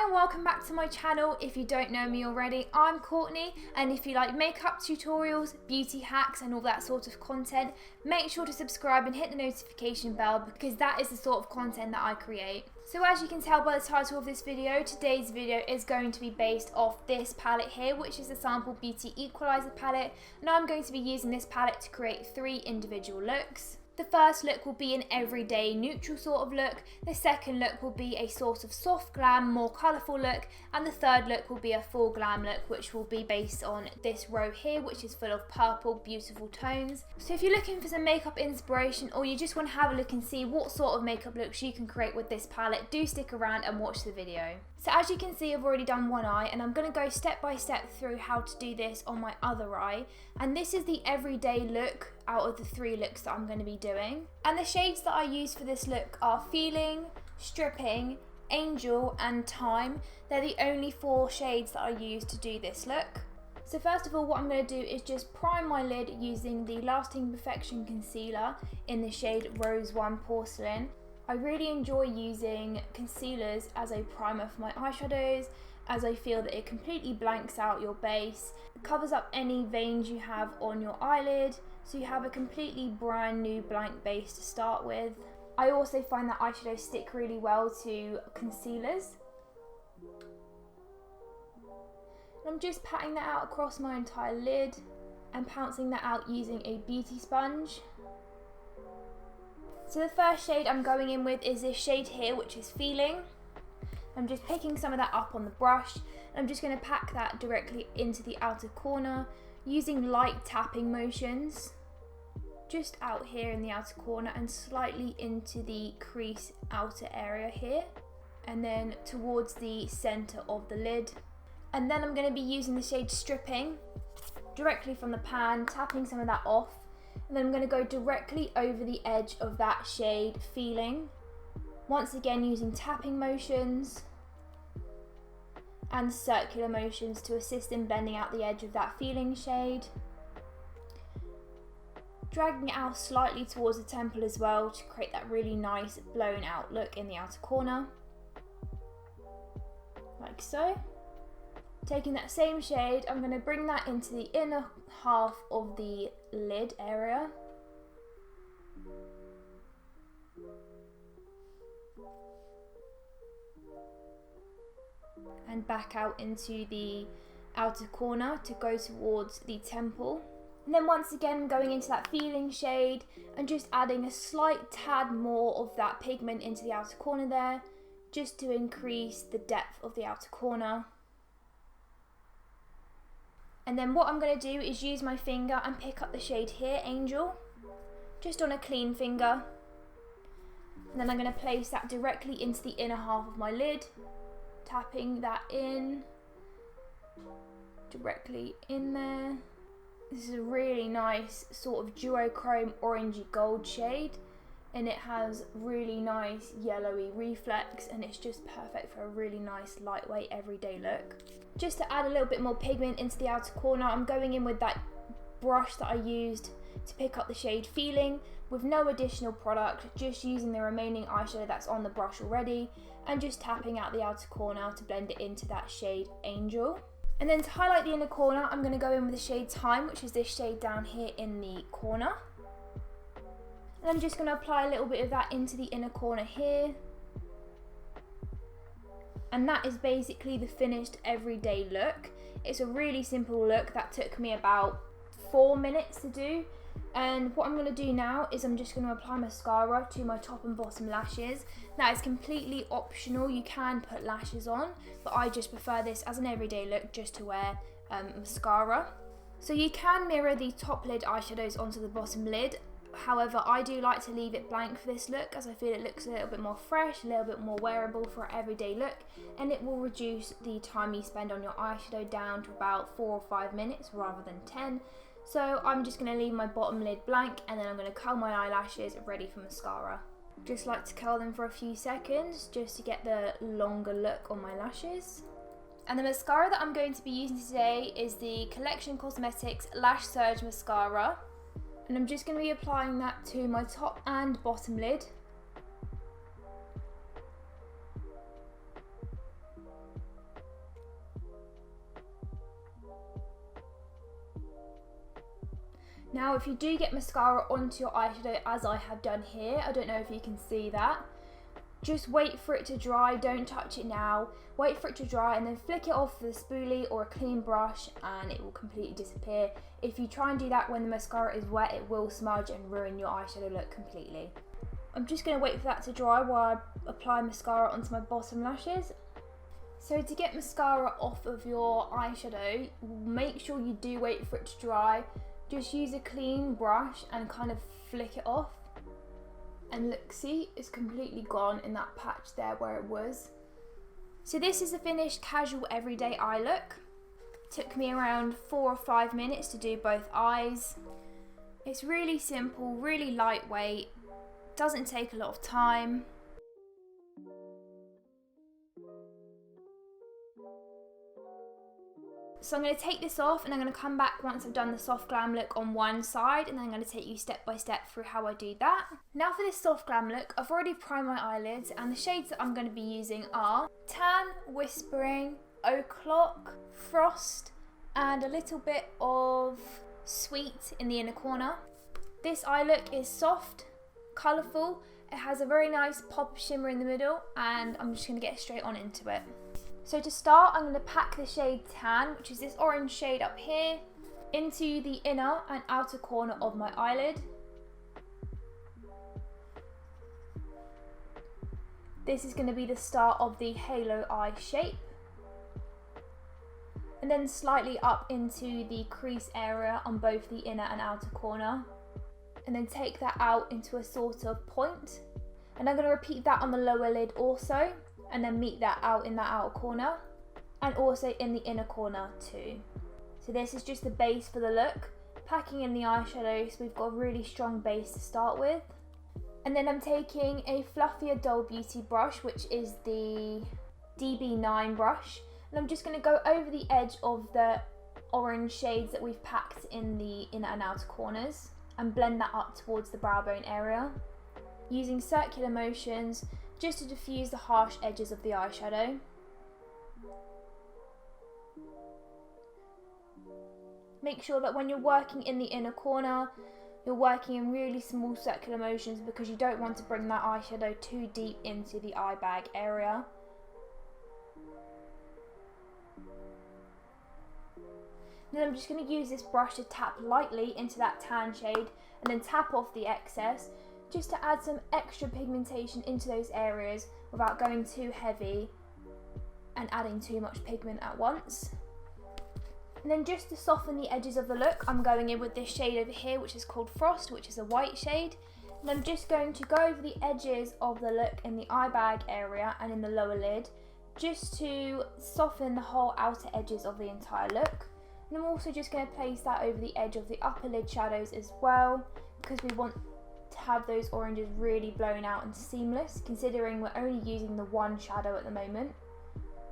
and welcome back to my channel. If you don't know me already, I'm Courtney, and if you like makeup tutorials, beauty hacks and all that sort of content, make sure to subscribe and hit the notification bell because that is the sort of content that I create. So as you can tell by the title of this video, today's video is going to be based off this palette here, which is the sample Beauty Equalizer palette, and I'm going to be using this palette to create 3 individual looks. The first look will be an everyday neutral sort of look, the second look will be a sort of soft glam, more colourful look, and the third look will be a full glam look, which will be based on this row here, which is full of purple, beautiful tones. So if you're looking for some makeup inspiration, or you just want to have a look and see what sort of makeup looks you can create with this palette, do stick around and watch the video. So as you can see, I've already done one eye, and I'm going to go step by step through how to do this on my other eye. And this is the everyday look out of the 3 looks that I'm going to be doing. And the shades that I use for this look are Feeling, Stripping, Angel and Time. They're the only 4 shades that I use to do this look. So first of all, what I'm going to do is just prime my lid using the Lasting Perfection Concealer in the shade Rose 1 Porcelain. I really enjoy using concealers as a primer for my eyeshadows, as I feel that it completely blanks out your base, it covers up any veins you have on your eyelid, so you have a completely brand new blank base to start with. I also find that eyeshadows stick really well to concealers. And I'm just patting that out across my entire lid and pouncing that out using a beauty sponge. So the first shade I'm going in with is this shade here, which is Feeling. I'm just picking some of that up on the brush, and I'm just going to pack that directly into the outer corner using light tapping motions, just out here in the outer corner and slightly into the crease outer area here, and then towards the center of the lid. And then I'm going to be using the shade Stripping directly from the pan, tapping some of that off. And then I'm going to go directly over the edge of that shade Feeling, once again using tapping motions and circular motions to assist in blending out the edge of that Feeling shade, dragging it out slightly towards the temple as well to create that really nice blown out look in the outer corner, like so. Taking that same shade, I'm going to bring that into the inner half of the lid area. And back out into the outer corner to go towards the temple. And then once again going into that Feeling shade and just adding a slight tad more of that pigment into the outer corner there, just to increase the depth of the outer corner. And then what I'm going to do is use my finger and pick up the shade here, Angel, just on a clean finger. And then I'm going to place that directly into the inner half of my lid, tapping that in, directly in there. This is a really nice sort of duochrome orangey gold shade, and it has really nice yellowy reflex, and it's just perfect for a really nice lightweight everyday look. Just to add a little bit more pigment into the outer corner, I'm going in with that brush that I used to pick up the shade Feeling with no additional product, just using the remaining eyeshadow that's on the brush already and just tapping out the outer corner to blend it into that shade Angel. And then to highlight the inner corner, I'm going to go in with the shade Time, which is this shade down here in the corner. And I'm just going to apply a little bit of that into the inner corner here. And that is basically the finished everyday look. It's a really simple look that took me about 4 minutes to do. And what I'm going to do now is I'm just going to apply mascara to my top and bottom lashes. That is completely optional, you can put lashes on, but I just prefer this as an everyday look just to wear mascara. So you can mirror the top lid eyeshadows onto the bottom lid. However, I do like to leave it blank for this look as I feel it looks a little bit more fresh, a little bit more wearable for an everyday look, and it will reduce the time you spend on your eyeshadow down to about 4 or 5 minutes rather than 10. So I'm just going to leave my bottom lid blank, and then I'm going to curl my eyelashes ready for mascara. Just like to curl them for a few seconds just to get the longer look on my lashes. And the mascara that I'm going to be using today is the Collection Cosmetics Lash Surge Mascara. And I'm just going to be applying that to my top and bottom lid. Now if you do get mascara onto your eyeshadow, as I have done here, I don't know if you can see that, just wait for it to dry, don't touch it now, wait for it to dry and then flick it off with a spoolie or a clean brush and it will completely disappear. If you try and do that when the mascara is wet, it will smudge and ruin your eyeshadow look completely. I'm just going to wait for that to dry while I apply mascara onto my bottom lashes. So to get mascara off of your eyeshadow, make sure you do wait for it to dry. Just use a clean brush and kind of flick it off. And look, see, it's completely gone in that patch there where it was. So this is a finished casual everyday eye look. Took me around 4 or 5 minutes to do both eyes. It's really simple, really lightweight, doesn't take a lot of time. So I'm going to take this off and I'm going to come back once I've done the soft glam look on one side, and then I'm going to take you step by step through how I do that. Now for this soft glam look, I've already primed my eyelids and the shades that I'm going to be using are Tan, Whispering, O'Clock, Frost and a little bit of Sweet in the inner corner. This eye look is soft, colourful, it has a very nice pop of shimmer in the middle, and I'm just going to get straight on into it. So to start, I'm going to pack the shade Tan, which is this orange shade up here, into the inner and outer corner of my eyelid. This is going to be the start of the halo eye shape. And then slightly up into the crease area on both the inner and outer corner. And then take that out into a sort of point. And I'm going to repeat that on the lower lid also, and then meet that out in that outer corner and also in the inner corner too. So this is just the base for the look, packing in the eyeshadow so we've got a really strong base to start with. And then I'm taking a fluffier Doll Beauty brush, which is the DB9 brush, and I'm just going to go over the edge of the orange shades that we've packed in the inner and outer corners and blend that up towards the brow bone area, using circular motions just to diffuse the harsh edges of the eyeshadow. Make sure that when you're working in the inner corner, you're working in really small circular motions because you don't want to bring that eyeshadow too deep into the eye bag area. Then I'm just going to use this brush to tap lightly into that tan shade and then tap off the excess, just to add some extra pigmentation into those areas without going too heavy and adding too much pigment at once. And then just to soften the edges of the look, I'm going in with this shade over here, which is called Frost, which is a white shade. And I'm just going to go over the edges of the look in the eye bag area and in the lower lid, just to soften the whole outer edges of the entire look. And I'm also just going to place that over the edge of the upper lid shadows as well, because we want to have those oranges really blown out and seamless, considering we're only using the one shadow at the moment.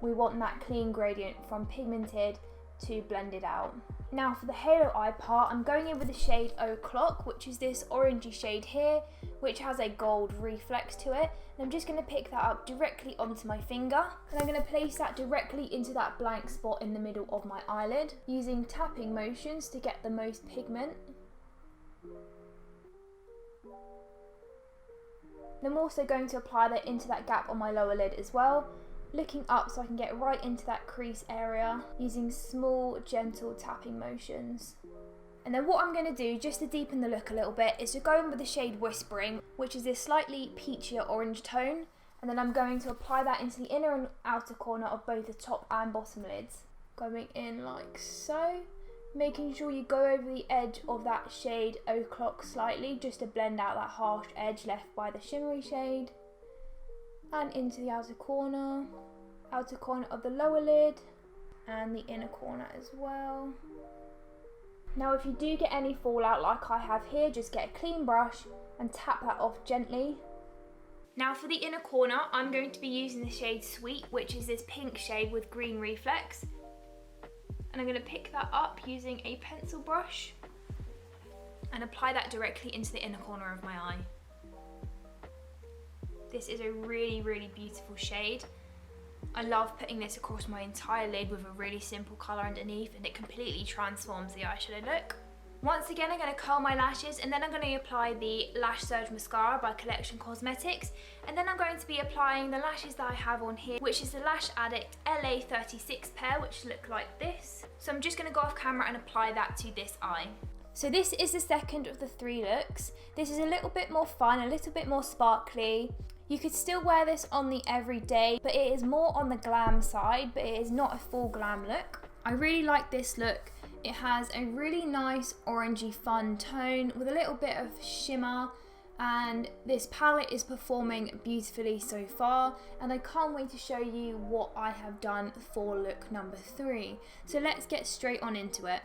We want that clean gradient from pigmented to blended out. Now for the halo eye part, I'm going in with the shade O'Clock, which is this orangey shade here, which has a gold reflex to it. And I'm just going to pick that up directly onto my finger, and I'm going to place that directly into that blank spot in the middle of my eyelid, using tapping motions to get the most pigment. And I'm also going to apply that into that gap on my lower lid as well, looking up so I can get right into that crease area, using small, gentle tapping motions. And then what I'm going to do, just to deepen the look a little bit, is to go in with the shade Whispering, which is this slightly peachier orange tone, and then I'm going to apply that into the inner and outer corner of both the top and bottom lids. Going in like so, making sure you go over the edge of that shade O'Clock slightly, just to blend out that harsh edge left by the shimmery shade. And into the outer corner of the lower lid, and the inner corner as well. Now if you do get any fallout like I have here, just get a clean brush and tap that off gently. Now for the inner corner, I'm going to be using the shade Sweet, which is this pink shade with green reflex. And I'm going to pick that up using a pencil brush and apply that directly into the inner corner of my eye. This is a really, really beautiful shade. I love putting this across my entire lid with a really simple colour underneath, and it completely transforms the eyeshadow look. Once again, I'm going to curl my lashes, and then I'm going to apply the Lash Surge Mascara by Collection Cosmetics, and then I'm going to be applying the lashes that I have on here, which is the Lash Addict LA36 pair, which look like this. So I'm just going to go off camera and apply that to this eye. So this is the second of the 3 looks. This is a little bit more fun, a little bit more sparkly. You could still wear this on the everyday, but it is more on the glam side, but it is not a full glam look. I really like this look. It has a really nice orangey fun tone with a little bit of shimmer, and this palette is performing beautifully so far, and I can't wait to show you what I have done for look number 3. So let's get straight on into it.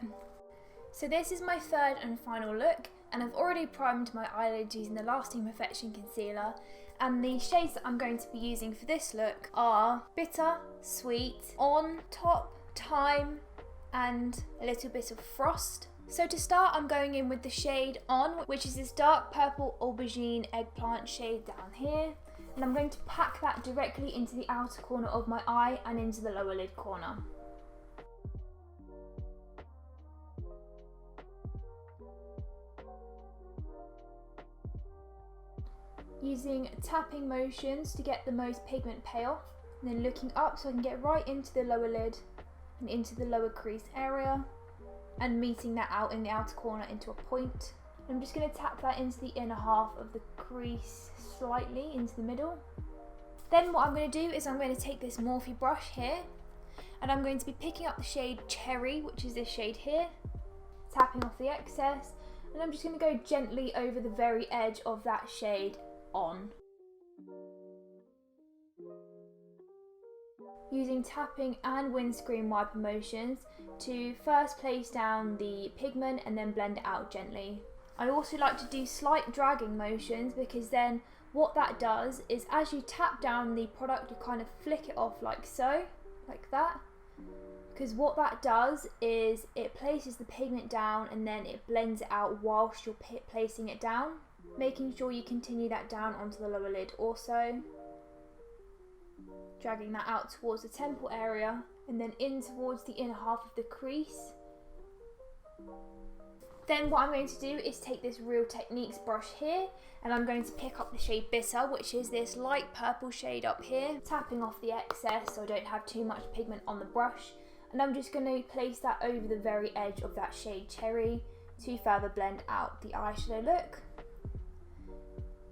So this is my third and final look, and I've already primed my eyelids using the Lasting Perfection Concealer, and the shades that I'm going to be using for this look are Bitter, Sweet, On, Top, Time, and a little bit of Frost. So to start, I'm going in with the shade On, which is this dark purple aubergine eggplant shade down here, and I'm going to pack that directly into the outer corner of my eye and into the lower lid corner. Using tapping motions to get the most pigment payoff, and then looking up so I can get right into the lower lid and into the lower crease area, and meeting that out in the outer corner into a point. I'm just going to tap that into the inner half of the crease slightly into the middle. Then what I'm going to do is I'm going to take this Morphe brush here, and I'm going to be picking up the shade Cherry, which is this shade here, tapping off the excess, and I'm just going to go gently over the very edge of that shade On. Using tapping and windscreen wiper motions to first place down the pigment and then blend it out gently. I also like to do slight dragging motions, because then what that does is as you tap down the product, you kind of flick it off like so, like that. Because what that does is it places the pigment down and then it blends it out whilst you're placing it down, making sure you continue that down onto the lower lid also. Dragging that out towards the temple area and then in towards the inner half of the crease. Then what I'm going to do is take this Real Techniques brush here, and I'm going to pick up the shade Bitter, which is this light purple shade up here, tapping off the excess so I don't have too much pigment on the brush, and I'm just going to place that over the very edge of that shade Cherry to further blend out the eyeshadow look.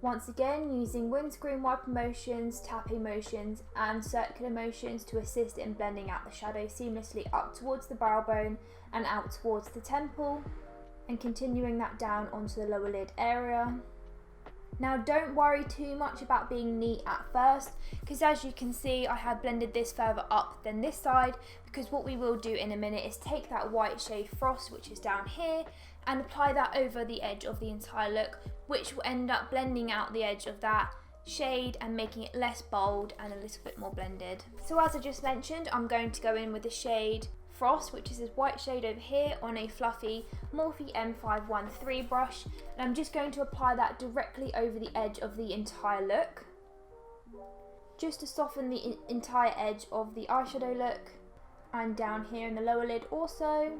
Once again, using windscreen wiper motions, tapping motions and circular motions to assist in blending out the shadow seamlessly up towards the brow bone and out towards the temple, and continuing that down onto the lower lid area. Now don't worry too much about being neat at first, because as you can see I have blended this further up than this side, because what we will do in a minute is take that white shade Frost, which is down here, and apply that over the edge of the entire look, which will end up blending out the edge of that shade and making it less bold and a little bit more blended. So as I just mentioned, I'm going to go in with the shade Frost, which is this white shade over here, on a fluffy Morphe M513 brush, and I'm just going to apply that directly over the edge of the entire look, just to soften the entire edge of the eyeshadow look, and down here in the lower lid also.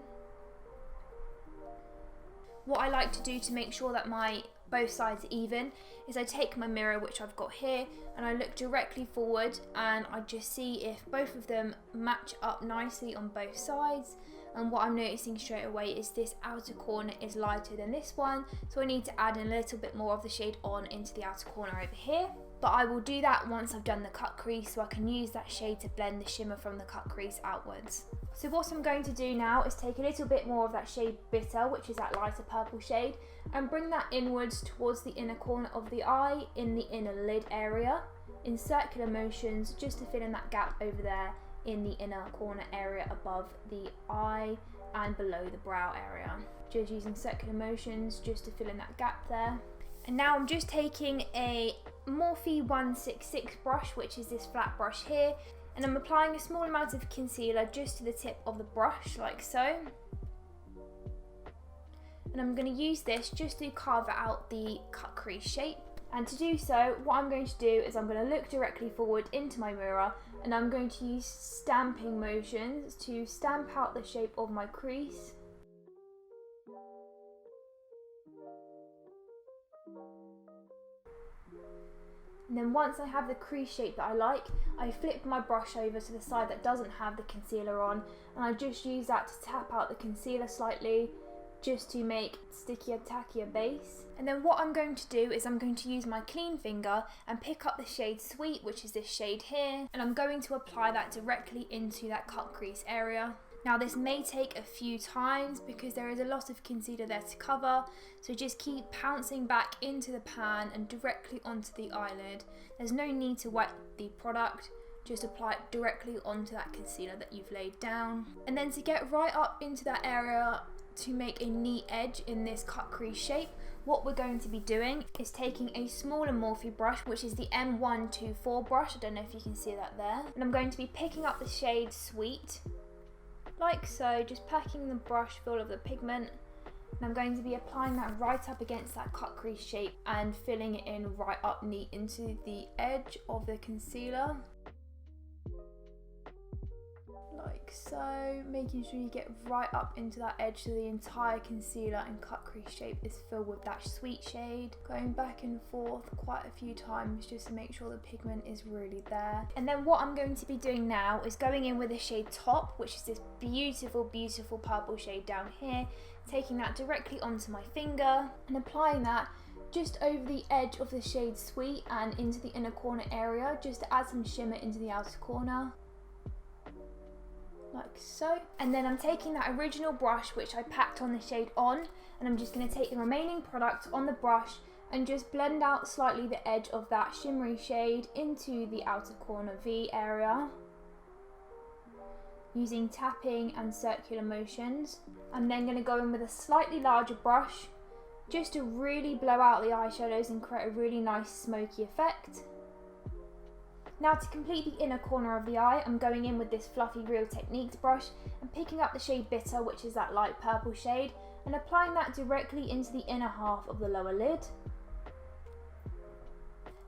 What I like to do to make sure that my both sides are even is I take my mirror, which I've got here, and I look directly forward and I just see if both of them match up nicely on both sides. And what I'm noticing straight away is this outer corner is lighter than this one, so I need to add in a little bit more of the shade On into the outer corner over here. But I will do that once I've done the cut crease, so I can use that shade to blend the shimmer from the cut crease outwards. So what I'm going to do now is take a little bit more of that shade Bitter, which is that lighter purple shade, and bring that inwards towards the inner corner of the eye in the inner lid area in circular motions, just to fill in that gap over there in the inner corner area above the eye and below the brow area. Just using circular motions just to fill in that gap there. And now I'm just taking a Morphe 166 brush, which is this flat brush here, and I'm applying a small amount of concealer just to the tip of the brush, like so. And I'm going to use this just to carve out the cut crease shape. And to do so, what I'm going to do is I'm going to look directly forward into my mirror, and I'm going to use stamping motions to stamp out the shape of my crease. And then once I have the crease shape that I like, I flip my brush over to the side that doesn't have the concealer on, and I just use that to tap out the concealer slightly, just to make stickier, tackier base. And then what I'm going to do is I'm going to use my clean finger and pick up the shade Sweet, which is this shade here, and I'm going to apply that directly into that cut crease area. Now this may take a few times because there is a lot of concealer there to cover, so just keep pouncing back into the pan and directly onto the eyelid. There's no need to wet the product, just apply it directly onto that concealer that you've laid down. And then to get right up into that area to make a neat edge in this cut crease shape, what we're going to be doing is taking a smaller Morphe brush, which is the M124 brush, I don't know if you can see that there, and I'm going to be picking up the shade Sweet, like so, just packing the brush full of the pigment, and I'm going to be applying that right up against that cut crease shape and filling it in right up neat into the edge of the concealer, like so, making sure you get right up into that edge so the entire concealer and cut crease shape is filled with that Sweet shade, going back and forth quite a few times just to make sure the pigment is really there. And then what I'm going to be doing now is going in with the shade Top, which is this beautiful, beautiful purple shade down here, taking that directly onto my finger and applying that just over the edge of the shade Sweet and into the inner corner area, just to add some shimmer into the outer corner, like so. And then I'm taking that original brush which I packed on the shade On, and I'm just going to take the remaining product on the brush and just blend out slightly the edge of that shimmery shade into the outer corner V area, using tapping and circular motions. I'm then going to go in with a slightly larger brush just to really blow out the eyeshadows and create a really nice smoky effect. Now to complete the inner corner of the eye, I'm going in with this fluffy Real Techniques brush and picking up the shade Bitter, which is that light purple shade, and applying that directly into the inner half of the lower lid.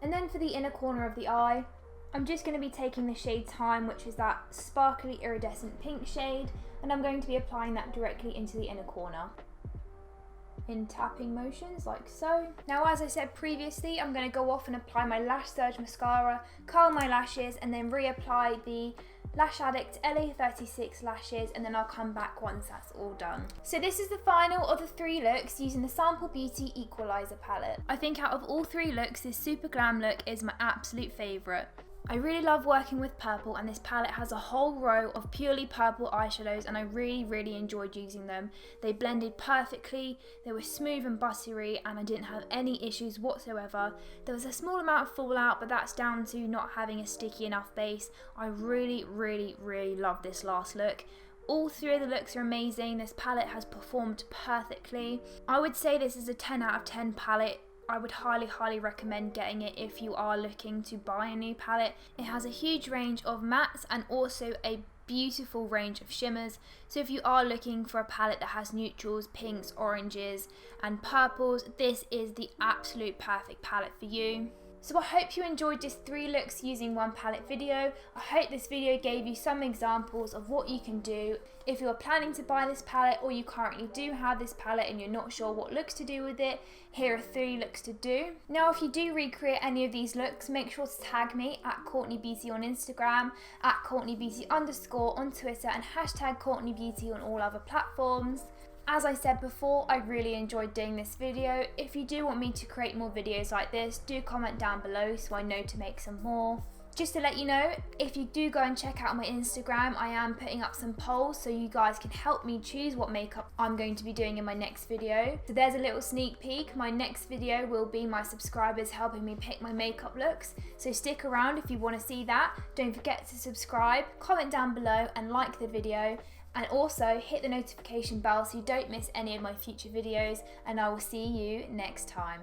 And then for the inner corner of the eye, I'm just going to be taking the shade Time, which is that sparkly iridescent pink shade, and I'm going to be applying that directly into the inner corner in tapping motions, like so. Now, as I said previously, I'm going to go off and apply my Lash Surge mascara, curl my lashes, and then reapply the Lash Addict LA36 Lashes, and then I'll come back once that's all done. So this is the final of the 3 looks using the sample Beauty Equalizer palette. I think out of all 3 looks, this super glam look is my absolute favourite. I really love working with purple, and this palette has a whole row of purely purple eyeshadows, and I really enjoyed using them. They blended perfectly, they were smooth and buttery, and I didn't have any issues whatsoever. There was a small amount of fallout, but that's down to not having a sticky enough base. I really love this last look. All 3 of the looks are amazing. This palette has performed perfectly. I would say this is a 10 out of 10 palette. I would highly recommend getting it if you are looking to buy a new palette. It has a huge range of mattes and also a beautiful range of shimmers. So if you are looking for a palette that has neutrals, pinks, oranges and purples, this is the absolute perfect palette for you. So I hope you enjoyed this 3 looks using 1 palette video. I hope this video gave you some examples of what you can do if you're planning to buy this palette, or you currently do have this palette and you're not sure what looks to do with it. Here are 3 looks to do. Now if you do recreate any of these looks, make sure to tag me at Courtney Beauty on Instagram, at CourtneyBeauty_ on Twitter, and hashtag Courtney Beauty on all other platforms. As I said before, I really enjoyed doing this video. If you do want me to create more videos like this, do comment down below so I know to make some more. Just to let you know, if you do go and check out my Instagram, I am putting up some polls so you guys can help me choose what makeup I'm going to be doing in my next video. So there's a little sneak peek. My next video will be my subscribers helping me pick my makeup looks. So stick around if you want to see that. Don't forget to subscribe, comment down below and like the video. And also hit the notification bell so you don't miss any of my future videos, and I will see you next time.